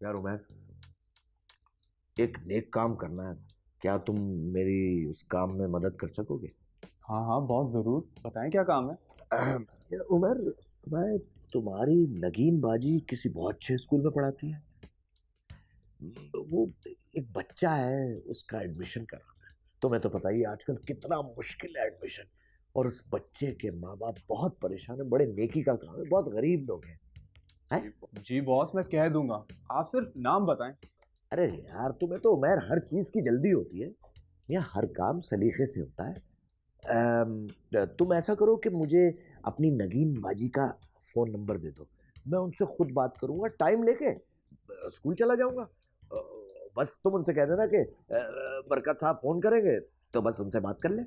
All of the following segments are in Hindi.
यार उमैर, एक नेक काम करना है। क्या तुम मेरी उस काम में मदद कर सकोगे? हाँ हाँ बहुत ज़रूर, बताएं क्या काम है। यार उमर, मैं तुम्हारी नगीन बाजी किसी बहुत अच्छे स्कूल में पढ़ाती है। वो एक बच्चा है, उसका एडमिशन कराना है। तुम्हें तो पता ही है आजकल कितना मुश्किल है एडमिशन। और उस बच्चे के माँ बाप बहुत परेशान है। बड़े नेकी का काम है, बहुत गरीब लोग हैं। हैं? जी बॉस, मैं कह दूंगा, आप सिर्फ नाम बताएं। अरे यार, तुम्हें तो उमर हर चीज की जल्दी होती है। यहाँ हर काम सलीके से होता है। तुम ऐसा करो कि मुझे अपनी नगीन बाजी का फोन नंबर दे दो। मैं उनसे खुद बात करूंगा, टाइम लेके स्कूल चला जाऊंगा। बस तुम उनसे कह देना कि बरकत साहब फोन करेंगे, तो बस उनसे बात कर ले।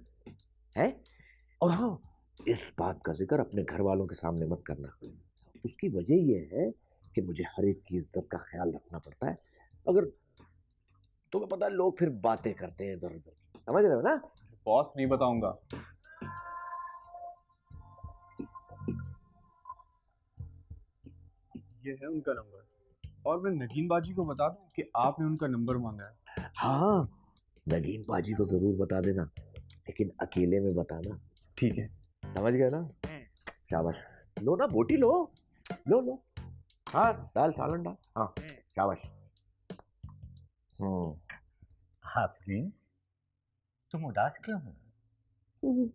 हैं? और हाँ, इस बात का जिक्र अपने घर वालों के सामने मत करना। उसकी वजह यह है कि मुझे हर एक की इज्जत का ख्याल रखना पड़ता है। अगर तुम्हें पता है, लोग फिर बातें करते हैं इधर उधर, समझ रहे हो ना? बॉस नहीं बताऊंगा। ये है उनका नंबर, और मैं नगीन बाजी को बता दूं कि आपने उनका नंबर मांगा है। हाँ, नगीन बाजी को जरूर बता देना, लेकिन अकेले में बताना। ठीक है। समझ गए ना? शाबाश। लो ना बोटी, लो लो लो। हाँ, दाल सालन डाल। हाँ, शाबाश। हम्म। आफरीन, तुम उदास क्यों हो? हम्म,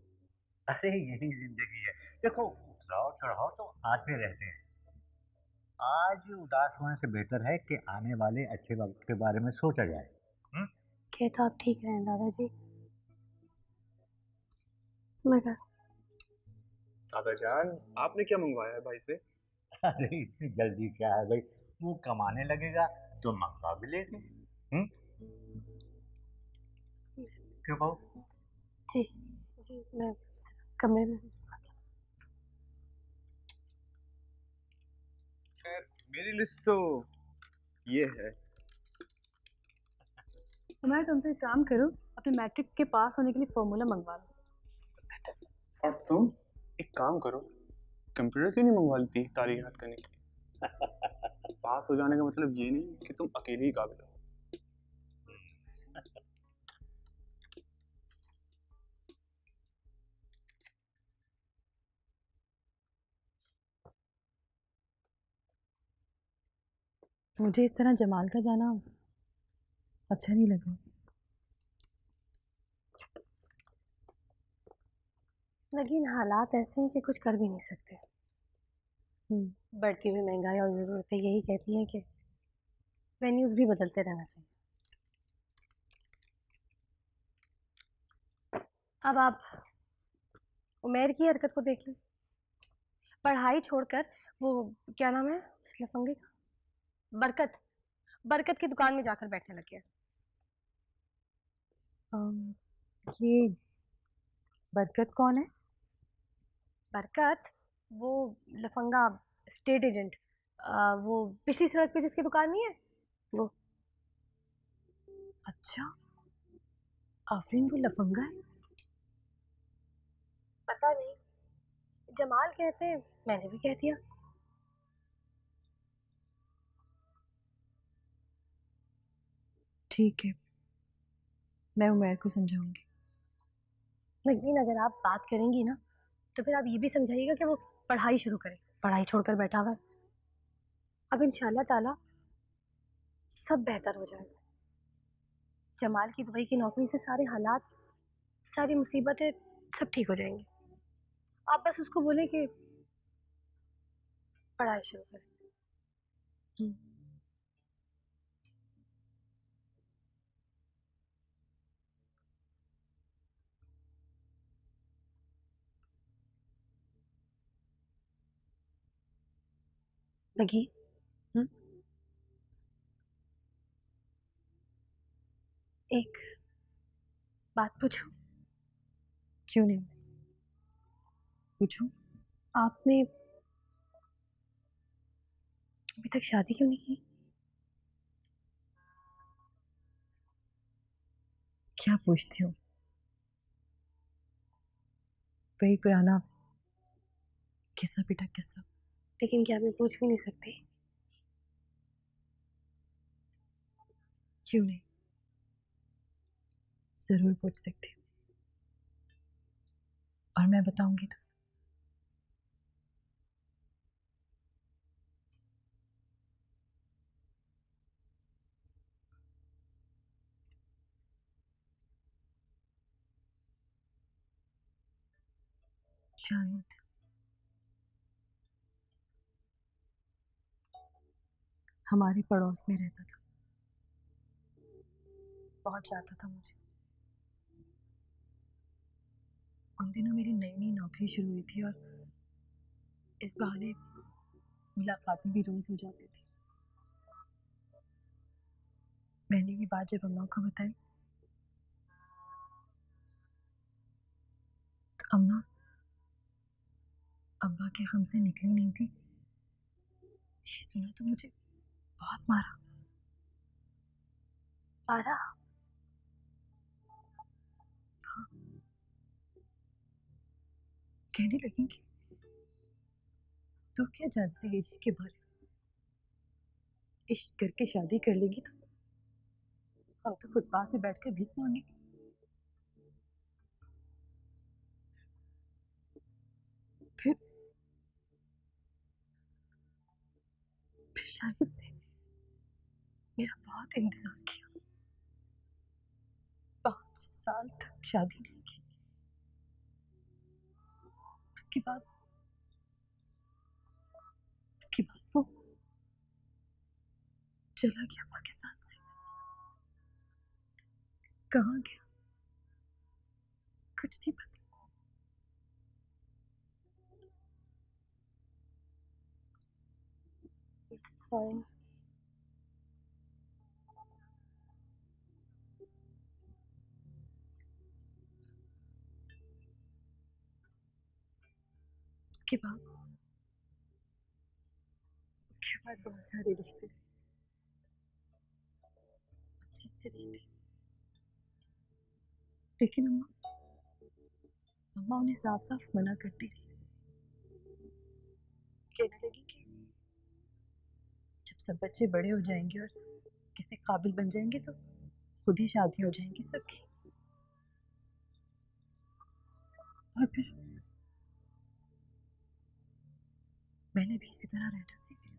अरे यही जिंदगी है। देखो, उतराव चढ़ाव तो आते रहते हैं। आज उदास होने से बेहतर है कि आने वाले अच्छे वक्त के बारे में सोचा जाए। हम्म? ये तो आप ठीक रहे दादाजी, मगर दादा जान, आपने क्या मंगवाया है भाई से? अरे इतनी जल्दी क्या है भाई, वो कमाने लगेगा तो मंगवा भी लेंगे। हम्म? क्यों बहू? जी जी, मैं कमरे में। खैर, मेरी लिस्ट तो ये है। तुम्हारे तुम तो एक काम करो, अपने मैट्रिक के पास होने के लिए फॉर्मूला मंगवा लो। और तुम एक काम करो, कंप्यूटर क्यों नहीं मंगवा लेती तारीख याद करने के लिए? पास हो जाने का मतलब ये नहीं कि तुम अकेले ही काबिल हो। मुझे इस तरह जमाल का जाना अच्छा नहीं लगा। लेकिन हालात ऐसे हैं कि कुछ कर भी नहीं सकते। बढ़ती हुई महंगाई और ज़रूरतें यही कहती हैं कि वेन्यूज भी बदलते रहना चाहिए। अब आप उमेर की हरकत को देख लें। पढ़ाई छोड़कर वो, क्या नाम है उस लफंगे का, बरकत, बरकत की दुकान में जाकर बैठने लग गया। ये बरकत कौन है? बरकत, वो लफंगा स्टेट एजेंट, वो पिछली सड़क पे जिसकी दुकान नहीं है वो। अच्छा, आफरीन वो लफंगा है? पता नहीं, जमाल कहते हैं, मैंने भी कह दिया। ठीक है, मैं उमैर को समझाऊंगी। लेकिन अगर आप बात करेंगी ना, तो फिर आप ये भी समझाइएगा कि वो पढ़ाई शुरू करे। पढ़ाई छोड़कर बैठा हुआ है। अब इंशाल्लाह ताला सब बेहतर हो जाएगा। जमाल की दुबई की नौकरी से सारे हालात, सारी मुसीबतें सब ठीक हो जाएंगी। आप बस उसको बोले कि पढ़ाई शुरू करे। हम्म, लगी। हम्म, एक बात पूछूं? क्यों नहीं, पूछो। आपने अभी तक शादी क्यों नहीं की? क्या पूछती हो? वही पुराना घिसा पिटा किस्सा। लेकिन क्या मैं पूछ भी नहीं सकती? क्यों नहीं, जरूर पूछ सकती हूँ, और मैं बताऊंगी तो। शायद हमारे पड़ोस में रहता था, बहुत चाहता था मुझे। उन दिनों मेरी नई नई नौकरी शुरू हुई थी और इस बहाने मुलाकातें भी रोज हो जाती थी। मैंने ये बात जब अम्मा को बताई तो अम्मा अब्बा के गम से निकली नहीं थी। ये सुना तो मुझे बहुत मारा। मारा? हाँ, कहने लगी कि तू क्या जानती है इश्क के बारे में, इश्क करके शादी कर लेगी तो हम तो फुटपाथ पे बैठकर भीख मांगेंगे। फिर फिर शाहिद ने मेरा बहुत इंतजार किया, 5 साल तक शादी नहीं की। उसके बाद वो चला गया पाकिस्तान से। कहाँ गया कुछ नहीं पता। Fine. उसके बाद बहुत सारे रिश्ते अच्छे अच्छे रहे थे, लेकिन अम्मा उन्हें साफ साफ मना करती रही। कहने लगी कि जब सब बच्चे बड़े हो जाएंगे और किसी काबिल बन जाएंगे तो खुद ही शादी हो जाएंगी सबकी। और फिर मैंने भी इसी तरह रहना सीख लिया।